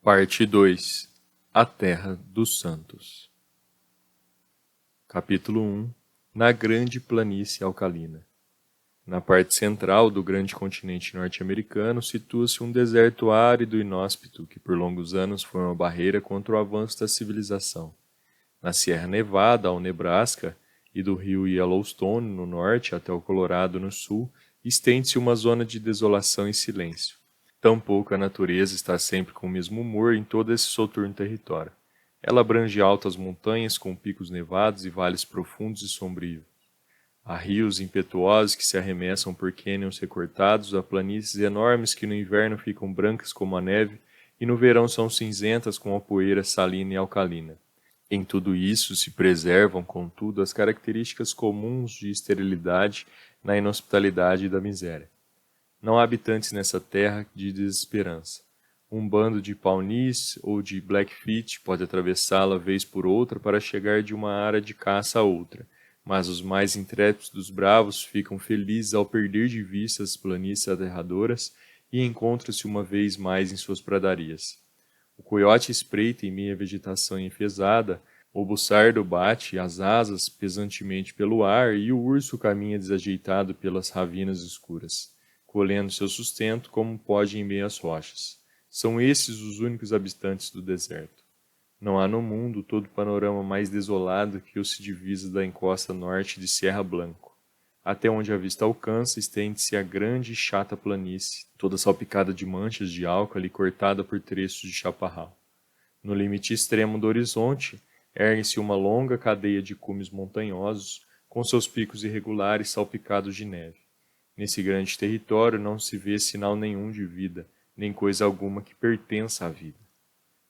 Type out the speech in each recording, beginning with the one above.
Parte 2. A Terra dos Santos. Capítulo 1. Na Grande Planície Alcalina. Na parte central do grande continente norte-americano situa-se um deserto árido e inóspito que por longos anos foi uma barreira contra o avanço da civilização. Na Sierra Nevada, ao Nebraska, e do rio Yellowstone no norte até o Colorado no sul, estende-se uma zona de desolação e silêncio. Tampouco a natureza está sempre com o mesmo humor em todo esse soturno território. Ela abrange altas montanhas com picos nevados e vales profundos e sombrios. Há rios impetuosos que se arremessam por cânions recortados, a planícies enormes que no inverno ficam brancas como a neve e no verão são cinzentas com a poeira salina e alcalina. Em tudo isso se preservam, contudo, as características comuns de esterilidade na inhospitalidade e da miséria. Não há habitantes nessa terra de desesperança. Um bando de Pawnees ou de Blackfeet pode atravessá-la vez por outra para chegar de uma área de caça a outra, mas os mais intrépidos dos bravos ficam felizes ao perder de vista as planícies aterradoras e encontram-se uma vez mais em suas pradarias. O coiote espreita em meia vegetação enfezada, o buçardo bate as asas pesantemente pelo ar e o urso caminha desajeitado pelas ravinas escuras, colhendo seu sustento como pode em meio às rochas. São esses os únicos habitantes do deserto. Não há no mundo todo panorama mais desolado que o se divisa da encosta norte de Sierra Blanco. Até onde a vista alcança, estende-se a grande e chata planície, toda salpicada de manchas de álcali e cortada por trechos de chaparral. No limite extremo do horizonte, ergue-se uma longa cadeia de cumes montanhosos, com seus picos irregulares salpicados de neve. Nesse grande território não se vê sinal nenhum de vida, nem coisa alguma que pertença à vida.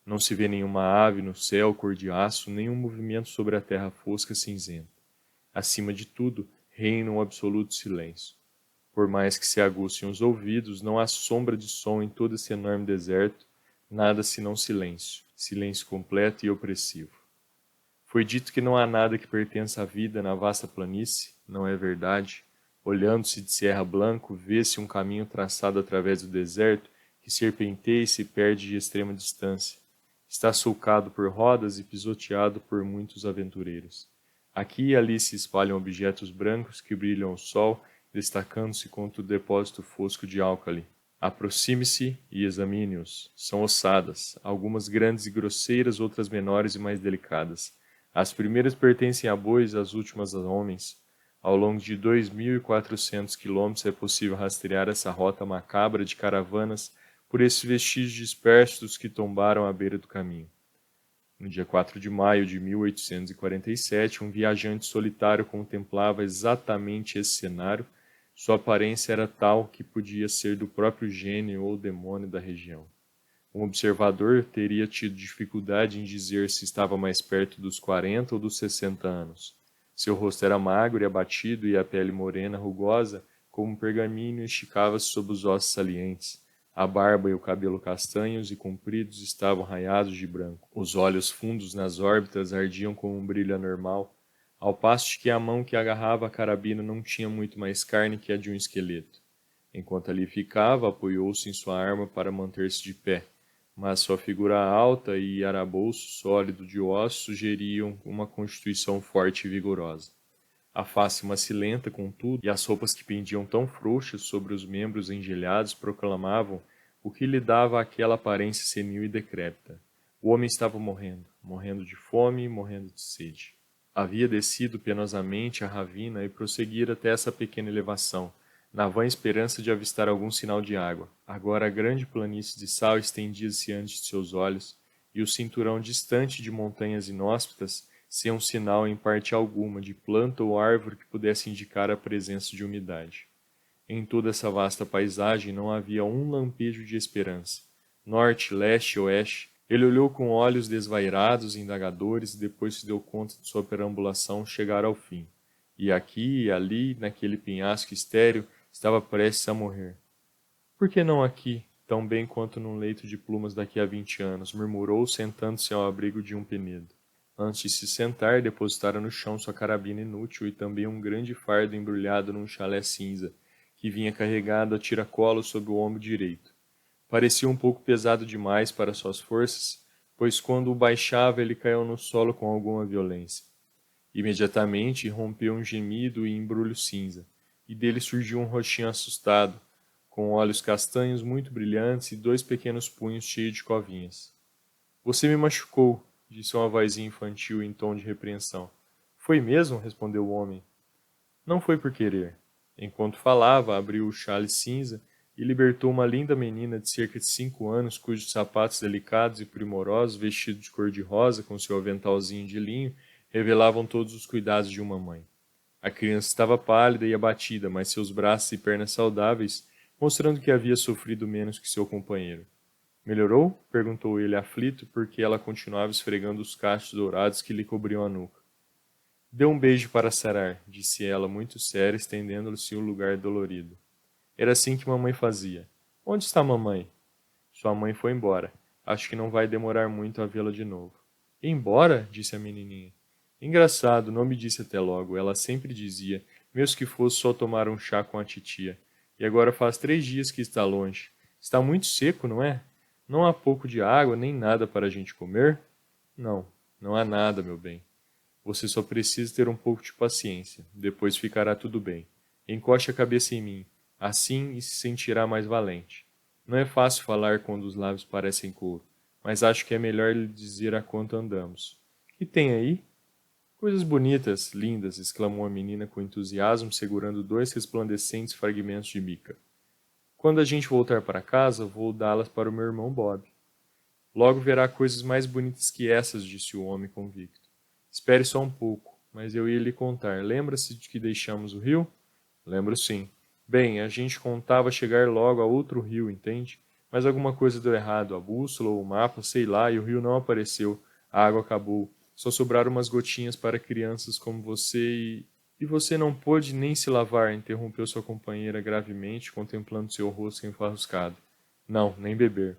Não se vê nenhuma ave no céu cor de aço, nenhum movimento sobre a terra fosca cinzenta. Acima de tudo, reina um absoluto silêncio. Por mais que se aguçem os ouvidos, não há sombra de som em todo esse enorme deserto, nada senão silêncio, silêncio completo e opressivo. Foi dito que não há nada que pertença à vida na vasta planície, não é verdade? Olhando-se de Sierra Blanco, vê-se um caminho traçado através do deserto que serpenteia e se perde de extrema distância. Está sulcado por rodas e pisoteado por muitos aventureiros. Aqui e ali se espalham objetos brancos que brilham ao sol, destacando-se contra o depósito fosco de álcali. Aproxime-se e examine-os. São ossadas, algumas grandes e grosseiras, outras menores e mais delicadas. As primeiras pertencem a bois, as últimas a homens. Ao longo de 2.400 quilômetros é possível rastrear essa rota macabra de caravanas por esses vestígios dispersos que tombaram à beira do caminho. No dia 4 de maio de 1847, um viajante solitário contemplava exatamente esse cenário. Sua aparência era tal que podia ser do próprio gênio ou demônio da região. Um observador teria tido dificuldade em dizer se estava mais perto dos 40 ou dos 60 anos. Seu rosto era magro e abatido e a pele morena, rugosa, como um pergaminho, esticava-se sob os ossos salientes. A barba e o cabelo castanhos e compridos estavam raiados de branco. Os olhos fundos nas órbitas ardiam com um brilho anormal, ao passo que a mão que agarrava a carabina não tinha muito mais carne que a de um esqueleto. Enquanto ali ficava, apoiou-se em sua arma para manter-se de pé, mas sua figura alta e arabouço sólido de ossos sugeriam uma constituição forte e vigorosa. A face macilenta, contudo, e as roupas que pendiam tão frouxas sobre os membros engelhados proclamavam o que lhe dava aquela aparência senil e decrépita. O homem estava morrendo, morrendo de fome e morrendo de sede. Havia descido penosamente a ravina e prosseguira até essa pequena elevação, na vã esperança de avistar algum sinal de água. Agora a grande planície de sal estendia-se ante de seus olhos, e o cinturão distante de montanhas inóspitas sem um sinal em parte alguma de planta ou árvore que pudesse indicar a presença de umidade. Em toda essa vasta paisagem não havia um lampejo de esperança. Norte, leste, oeste. Ele olhou com olhos desvairados e indagadores e depois se deu conta de sua perambulação chegar ao fim. E aqui e ali, naquele penhasco estéril, estava prestes a morrer. Por que não aqui, tão bem quanto num leito de plumas daqui a 20 anos? Murmurou, sentando-se ao abrigo de um penedo. Antes de se sentar, depositara no chão sua carabina inútil e também um grande fardo embrulhado num chalé cinza, que vinha carregado a tiracolo sob o ombro direito. Parecia um pouco pesado demais para suas forças, pois quando o baixava ele caiu no solo com alguma violência. Imediatamente rompeu um gemido e embrulho cinza, e dele surgiu um rostinho assustado, com olhos castanhos muito brilhantes e 2 pequenos punhos cheios de covinhas. Você me machucou, disse uma vozinha infantil em tom de repreensão. Foi mesmo? Respondeu o homem. Não foi por querer. Enquanto falava, abriu o chale cinza e libertou uma linda menina de cerca de 5 anos, cujos sapatos delicados e primorosos, vestidos de cor-de-rosa com seu aventalzinho de linho, revelavam todos os cuidados de uma mãe. A criança estava pálida e abatida, mas seus braços e pernas saudáveis, mostrando que havia sofrido menos que seu companheiro. Melhorou? Perguntou ele aflito, porque ela continuava esfregando os cachos dourados que lhe cobriam a nuca. Dê um beijo para sarar, disse ela, muito séria, estendendo-lhe o lugar dolorido. Era assim que mamãe fazia. Onde está mamãe? Sua mãe foi embora. Acho que não vai demorar muito a vê-la de novo. Embora? Disse a menininha. Engraçado, não me disse até logo. Ela sempre dizia, mesmo que fosse só tomar um chá com a titia. E agora faz 3 dias que está longe. Está muito seco, não é? Não há pouco de água, nem nada para a gente comer? Não, não há nada, meu bem. Você só precisa ter um pouco de paciência. Depois ficará tudo bem. Encoste a cabeça em mim. Assim e se sentirá mais valente. Não é fácil falar quando os lábios parecem couro, mas acho que é melhor lhe dizer a quanto andamos. Que tem aí? Coisas bonitas, lindas, exclamou a menina com entusiasmo, segurando 2 resplandecentes fragmentos de mica. Quando a gente voltar para casa, vou dá-las para o meu irmão Bob. Logo verá coisas mais bonitas que essas, disse o homem convicto. Espere só um pouco, mas eu ia lhe contar. Lembra-se de que deixamos o rio? Lembro sim. Bem, a gente contava chegar logo a outro rio, entende? Mas alguma coisa deu errado, a bússola ou o mapa, sei lá, e o rio não apareceu. A água acabou. Só sobraram umas gotinhas para crianças como você e... E você não pôde nem se lavar, interrompeu sua companheira gravemente, contemplando seu rosto enfarruscado. Não, nem beber.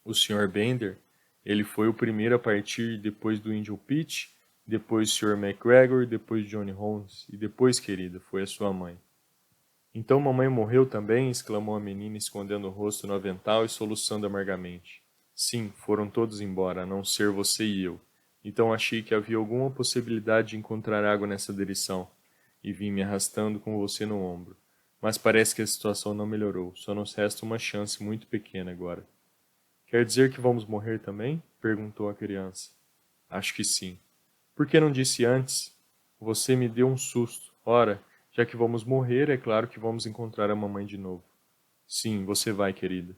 O Sr. Bender, ele foi o primeiro a partir depois do índio Pitt, depois o Sr. McGregor, depois Johnny Holmes, e depois, querida, foi a sua mãe. Então mamãe morreu também? Exclamou a menina, escondendo o rosto no avental e soluçando amargamente. Sim, foram todos embora, a não ser você e eu. Então achei que havia alguma possibilidade de encontrar água nessa direção, e vim me arrastando com você no ombro. Mas parece que a situação não melhorou, só nos resta uma chance muito pequena agora. Quer dizer que vamos morrer também? Perguntou a criança. Acho que sim. Por que não disse antes? Você me deu um susto. Ora, já que vamos morrer, é claro que vamos encontrar a mamãe de novo. Sim, você vai, querida.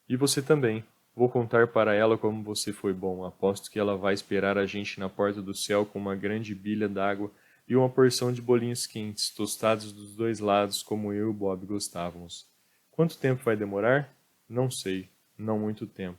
E você também. Vou contar para ela como você foi bom. Aposto que ela vai esperar a gente na porta do céu com uma grande bilha d'água e uma porção de bolinhos quentes, tostados dos 2 lados, como eu e o Bob gostávamos. Quanto tempo vai demorar? Não sei. Não muito tempo.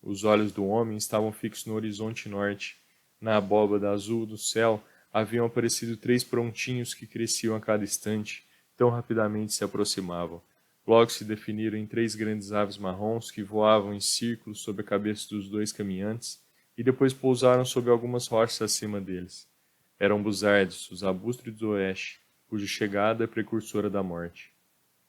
Os olhos do homem estavam fixos no horizonte norte. Na abóbada azul do céu haviam aparecido 3 prontinhos que cresciam a cada instante, tão rapidamente se aproximavam. Logo se definiram em 3 grandes aves marrons que voavam em círculos sobre a cabeça dos 2 caminhantes e depois pousaram sobre algumas rochas acima deles. Eram buzardos, os arbustos do oeste, cuja chegada é precursora da morte.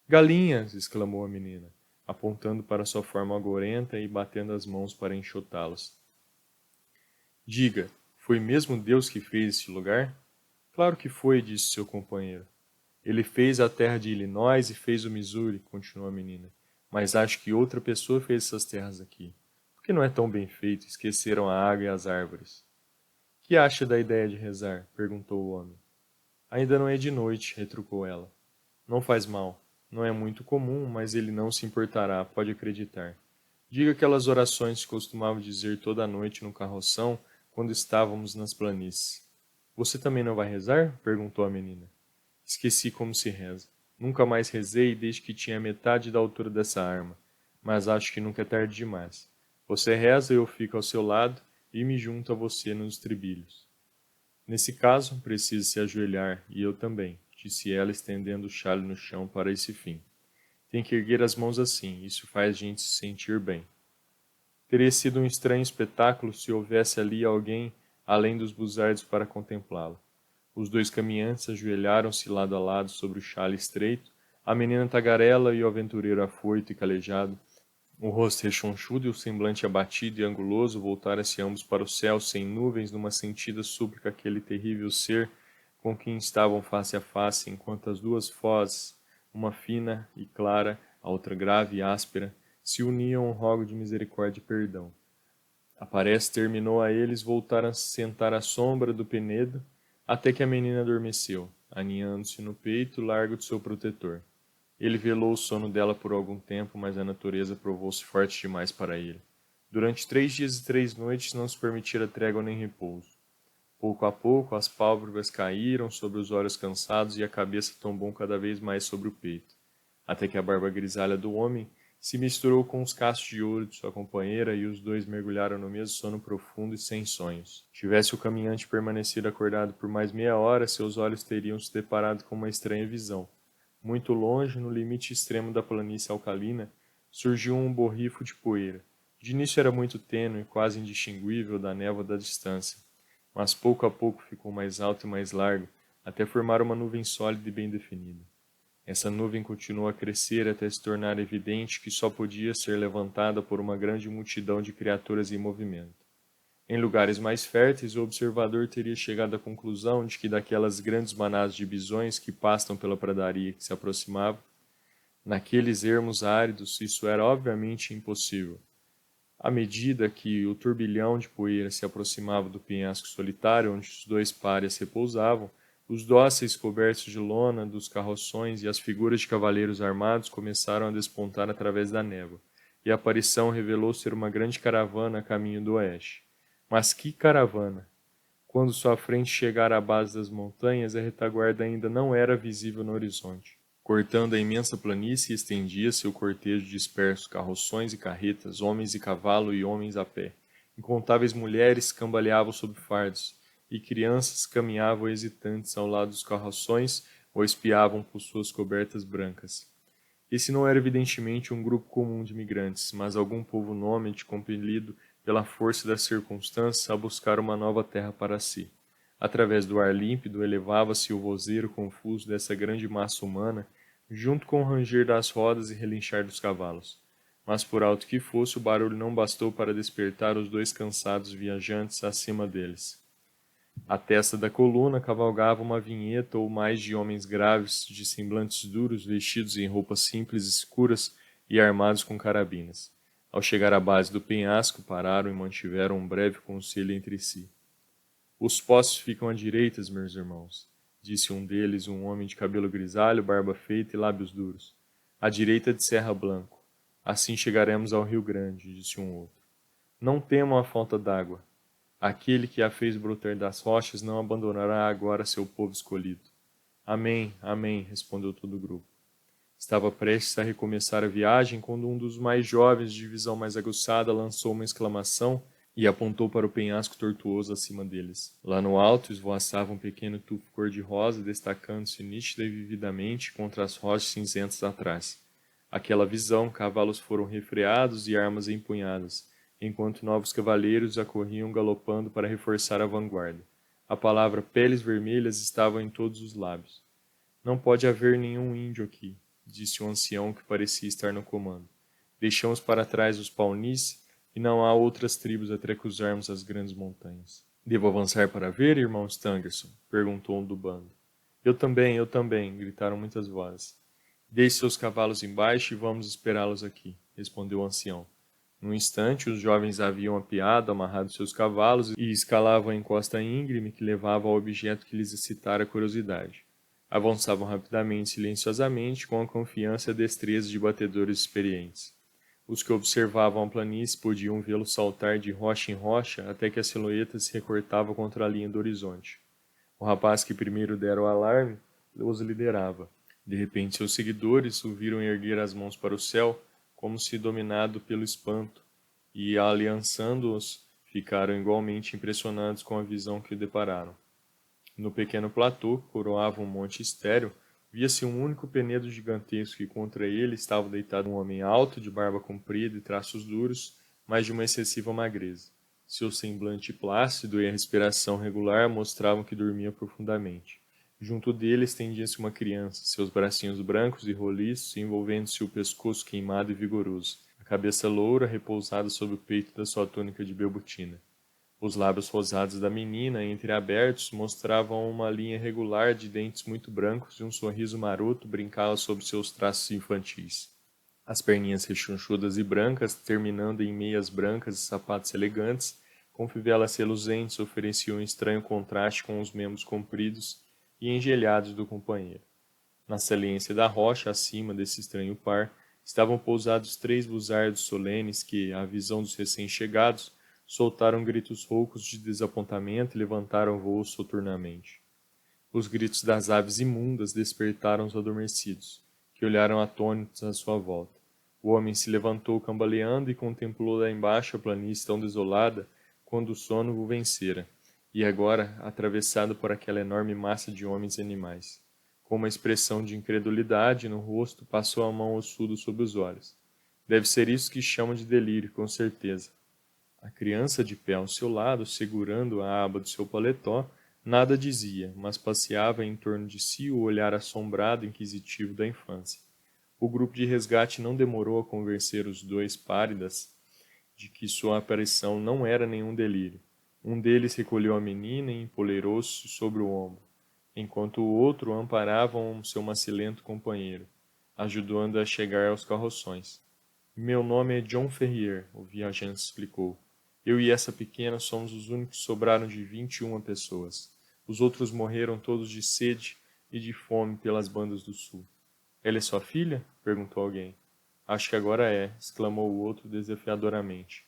Galinhas! Exclamou a menina, apontando para sua forma agorenta e batendo as mãos para enxotá-las. Diga, foi mesmo Deus que fez este lugar? Claro que foi, disse seu companheiro. Ele fez a terra de Illinois e fez o Missouri, continuou a menina. Mas acho que outra pessoa fez essas terras aqui. Por que não é tão bem feito? Esqueceram a água e as árvores. Que acha da ideia de rezar? Perguntou o homem. Ainda não é de noite, retrucou ela. Não faz mal. Não é muito comum, mas ele não se importará, pode acreditar. Diga aquelas orações que costumava dizer toda a noite no carroção, quando estávamos nas planícies. Você também não vai rezar? Perguntou a menina. Esqueci como se reza. Nunca mais rezei desde que tinha metade da altura dessa arma, mas acho que nunca é tarde demais. Você reza e eu fico ao seu lado e me junto a você nos estribilhos. Nesse caso, precisa se ajoelhar, e eu também, disse ela, estendendo o chale no chão para esse fim. Tem que erguer as mãos assim, isso faz a gente se sentir bem. Teria sido um estranho espetáculo se houvesse ali alguém além dos buzardos para contemplá-lo. Os 2 caminhantes ajoelharam-se lado a lado sobre o chale estreito, a menina tagarela e o aventureiro afoito e calejado, O rosto rechonchudo e o semblante abatido e anguloso voltaram-se ambos para o céu sem nuvens numa sentida súplica àquele terrível ser com quem estavam face a face, enquanto as duas vozes, uma fina e clara, a outra grave e áspera, se uniam a um rogo de misericórdia e perdão. A prece terminou a eles voltaram a se sentar à sombra do penedo, até que a menina adormeceu, aninhando-se no peito largo de seu protetor. Ele velou o sono dela por algum tempo, mas a natureza provou-se forte demais para ele. Durante 3 dias e 3 noites não se permitira trégua nem repouso. Pouco a pouco as pálpebras caíram sobre os olhos cansados e a cabeça tombou cada vez mais sobre o peito, até que a barba grisalha do homem se misturou com os cachos de ouro de sua companheira e os dois mergulharam no mesmo sono profundo e sem sonhos. Tivesse o caminhante permanecido acordado por mais meia hora, seus olhos teriam se deparado com uma estranha visão. Muito longe, no limite extremo da planície alcalina, surgiu um borrifo de poeira. De início era muito tênue, quase indistinguível da névoa da distância, mas pouco a pouco ficou mais alto e mais largo, até formar uma nuvem sólida e bem definida. Essa nuvem continuou a crescer até se tornar evidente que só podia ser levantada por uma grande multidão de criaturas em movimento. Em lugares mais férteis, o observador teria chegado à conclusão de que daquelas grandes manadas de bisões que pastam pela pradaria que se aproximavam, naqueles ermos áridos, isso era obviamente impossível. À medida que o turbilhão de poeira se aproximava do penhasco solitário onde os dois párias repousavam, os dóceis cobertos de lona dos carroções e as figuras de cavaleiros armados começaram a despontar através da névoa, e a aparição revelou ser uma grande caravana a caminho do oeste. Mas que caravana! Quando sua frente chegara à base das montanhas, a retaguarda ainda não era visível no horizonte. Cortando a imensa planície, estendia-se o cortejo disperso, carroções e carretas, homens e cavalo e homens a pé. Incontáveis mulheres cambaleavam sob fardos, e crianças caminhavam hesitantes ao lado dos carroções ou espiavam por suas cobertas brancas. Esse não era evidentemente um grupo comum de migrantes, mas algum povo nômade compelido pela força das circunstâncias a buscar uma nova terra para si. Através do ar límpido elevava-se o vozeiro confuso dessa grande massa humana, junto com o ranger das rodas e relinchar dos cavalos. Mas por alto que fosse, o barulho não bastou para despertar os dois cansados viajantes acima deles. À testa da coluna cavalgava uma vinheta ou mais de homens graves, de semblantes duros, vestidos em roupas simples escuras e armados com carabinas. Ao chegar à base do penhasco, pararam e mantiveram um breve conselho entre si. Os postos ficam à direita, meus irmãos, disse um deles, um homem de cabelo grisalho, barba feita e lábios duros. À direita de Serra Blanco. Assim chegaremos ao Rio Grande, disse um outro. Não temam a falta d'água. Aquele que a fez brotar das rochas não abandonará agora seu povo escolhido. Amém, amém, respondeu todo o grupo. Estava prestes a recomeçar a viagem quando um dos mais jovens, de visão mais aguçada, lançou uma exclamação e apontou para o penhasco tortuoso acima deles. Lá no alto esvoaçava um pequeno tufo cor-de-rosa, destacando-se nítida e vividamente contra as rochas cinzentas atrás. Àquela visão, cavalos foram refreados e armas empunhadas, enquanto novos cavaleiros acorriam galopando para reforçar a vanguarda. A palavra peles vermelhas estava em todos os lábios. Não pode haver nenhum índio aqui, disse o ancião que parecia estar no comando. Deixamos para trás os paunis e não há outras tribos até cruzarmos as grandes montanhas. Devo avançar para ver, irmão Stangerson? Perguntou um do bando. Eu também, gritaram muitas vozes. Deixe seus cavalos embaixo e vamos esperá-los aqui, respondeu o ancião. Num instante, os jovens haviam apeado, amarrado seus cavalos e escalavam a encosta íngreme que levava ao objeto que lhes excitara a curiosidade. Avançavam rapidamente, silenciosamente, com a confiança e a destreza de batedores experientes. Os que observavam a planície podiam vê-lo saltar de rocha em rocha até que a silhueta se recortava contra a linha do horizonte. O rapaz que primeiro dera o alarme os liderava. De repente, seus seguidores o viram erguer as mãos para o céu, como se dominado pelo espanto, e, aliançando-os, ficaram igualmente impressionados com a visão que depararam. No pequeno platô, que coroava um monte estéril, via-se um único penedo gigantesco e contra ele estava deitado um homem alto, de barba comprida e traços duros, mas de uma excessiva magreza. Seu semblante plácido e a respiração regular mostravam que dormia profundamente. Junto dele estendia-se uma criança, seus bracinhos brancos e roliços envolvendo-se o pescoço queimado e vigoroso. A cabeça loura repousada sobre o peito da sua túnica de bebutina. Os lábios rosados da menina, entreabertos, mostravam uma linha regular de dentes muito brancos e um sorriso maroto brincava sobre seus traços infantis. As perninhas rechonchudas e brancas, terminando em meias brancas e sapatos elegantes, com fivelas reluzentes, ofereciam um estranho contraste com os membros compridos e engelhados do companheiro. Na saliência da rocha, acima desse estranho par, estavam pousados 3 buzardos solenes que, à visão dos recém-chegados, soltaram gritos roucos de desapontamento e levantaram voo soturnamente. Os gritos das aves imundas despertaram os adormecidos, que olharam atônitos à sua volta. O homem se levantou cambaleando e contemplou lá embaixo a planície tão desolada quando o sono o vencera, e agora atravessado por aquela enorme massa de homens e animais. Com uma expressão de incredulidade no rosto, passou a mão ossudo sobre os olhos. Deve ser isso que chamam de delírio, com certeza. A criança de pé ao seu lado, segurando a aba do seu paletó, nada dizia, mas passeava em torno de si o olhar assombrado e inquisitivo da infância. O grupo de resgate não demorou a convencer os 2 páridas de que sua aparição não era nenhum delírio. Um deles recolheu a menina e empoleirou-se sobre o ombro, enquanto o outro amparava seu macilento companheiro, ajudando-a a chegar aos carroções. Meu nome é John Ferrier, o viajante explicou. Eu e essa pequena somos os únicos que sobraram de 21 pessoas. Os outros morreram todos de sede e de fome pelas bandas do sul. Ela é sua filha? Perguntou alguém. Acho que agora é, exclamou o outro desafiadoramente.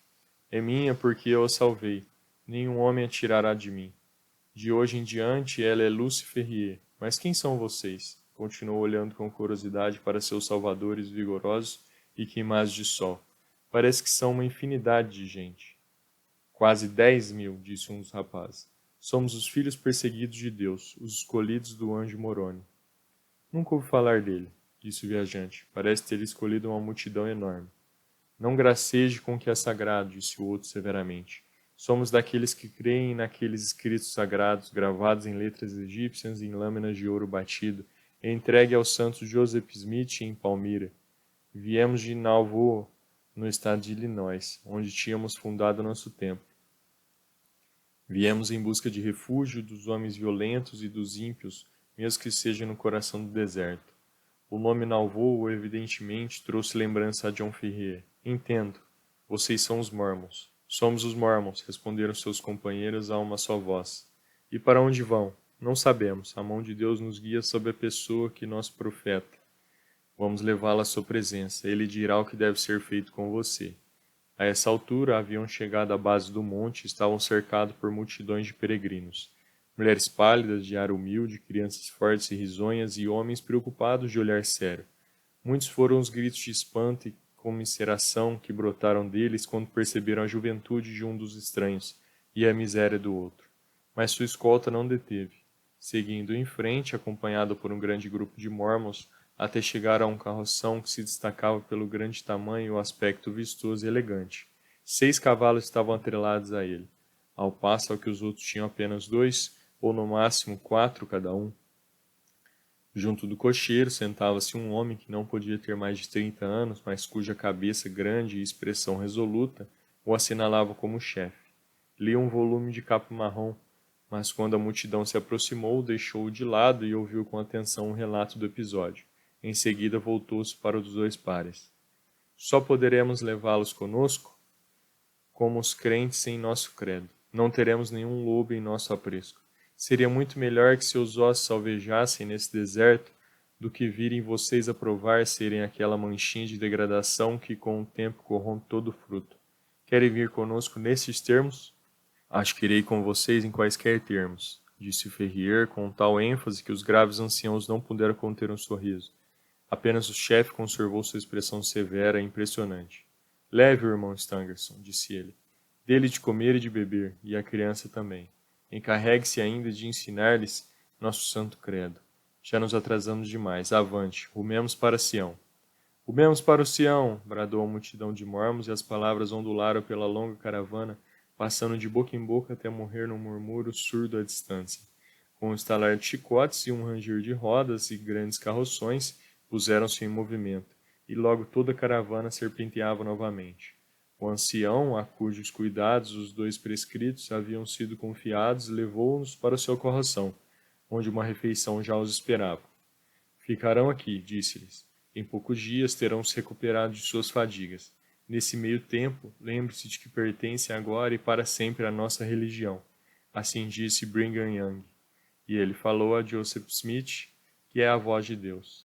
É minha porque eu a salvei. Nenhum homem a tirará de mim. De hoje em diante ela é Lucy Ferrier. Mas quem são vocês? Continuou olhando com curiosidade para seus salvadores vigorosos e queimados de sol. Parece que são uma infinidade de gente. Quase 10.000, disse um dos rapazes. Somos os filhos perseguidos de Deus, os escolhidos do anjo Moroni. Nunca ouvi falar dele, disse o viajante. Parece ter escolhido uma multidão enorme. Não graceje com o que é sagrado, disse o outro severamente. Somos daqueles que creem naqueles escritos sagrados, gravados em letras egípcias e em lâminas de ouro batido, e entregue ao santo Joseph Smith em Palmyra. Viemos de Nauvoo, no estado de Illinois, onde tínhamos fundado nosso templo. Viemos em busca de refúgio dos homens violentos e dos ímpios, mesmo que seja no coração do deserto. O nome Nauvoo, evidentemente, trouxe lembrança a John Ferrier. Entendo. Vocês são os Mormons. Somos os Mormons, responderam seus companheiros a uma só voz. E para onde vão? Não sabemos. A mão de Deus nos guia sobre a pessoa que nosso profeta. Vamos levá-la à sua presença. Ele dirá o que deve ser feito com você. A essa altura, haviam chegado à base do monte e estavam cercados por multidões de peregrinos. Mulheres pálidas, de ar humilde, crianças fortes e risonhas e homens preocupados de olhar sério. Muitos foram os gritos de espanto e comiseração que brotaram deles quando perceberam a juventude de um dos estranhos e a miséria do outro. Mas sua escolta não deteve. Seguindo em frente, acompanhado por um grande grupo de mormons, até chegar a um carroção que se destacava pelo grande tamanho e o aspecto vistoso e elegante. 6 cavalos estavam atrelados a ele, ao passo que os outros tinham apenas 2, ou no máximo 4 cada um. Junto do cocheiro sentava-se um homem que não podia ter mais de 30 anos, mas cuja cabeça grande e expressão resoluta o assinalava como chefe. Lia um volume de capa marrom, mas quando a multidão se aproximou, deixou-o de lado e ouviu com atenção o relato do episódio. Em seguida voltou-se para os 2 pares. Só poderemos levá-los conosco como os crentes em nosso credo. Não teremos nenhum lobo em nosso aprisco. Seria muito melhor que seus ossos alvejassem nesse deserto do que virem vocês a provar serem aquela manchinha de degradação que com o tempo corrompe todo o fruto. Querem vir conosco nesses termos? Acho que irei com vocês em quaisquer termos, disse Ferrier com tal ênfase que os graves anciãos não puderam conter um sorriso. Apenas o chefe conservou sua expressão severa e impressionante. Leve o irmão Stangerson, disse ele. Dê-lhe de comer e de beber, e a criança também. Encarregue-se ainda de ensinar-lhes nosso santo credo. Já nos atrasamos demais. Avante, rumemos para Sião. Rumemos para o Sião, bradou a multidão de mormons e as palavras ondularam pela longa caravana, passando de boca em boca até morrer num murmúrio surdo à distância. Com um estalar de chicotes e um ranger de rodas e grandes carroções, puseram-se em movimento, e logo toda a caravana serpenteava novamente. O ancião, a cujos cuidados os dois prescritos haviam sido confiados, levou-os para o seu corração, onde uma refeição já os esperava. Ficarão aqui, disse-lhes. Em poucos dias terão se recuperado de suas fadigas. Nesse meio tempo, lembre-se de que pertencem agora e para sempre à nossa religião. Assim disse Brigham Young. E ele falou a Joseph Smith, que é a voz de Deus.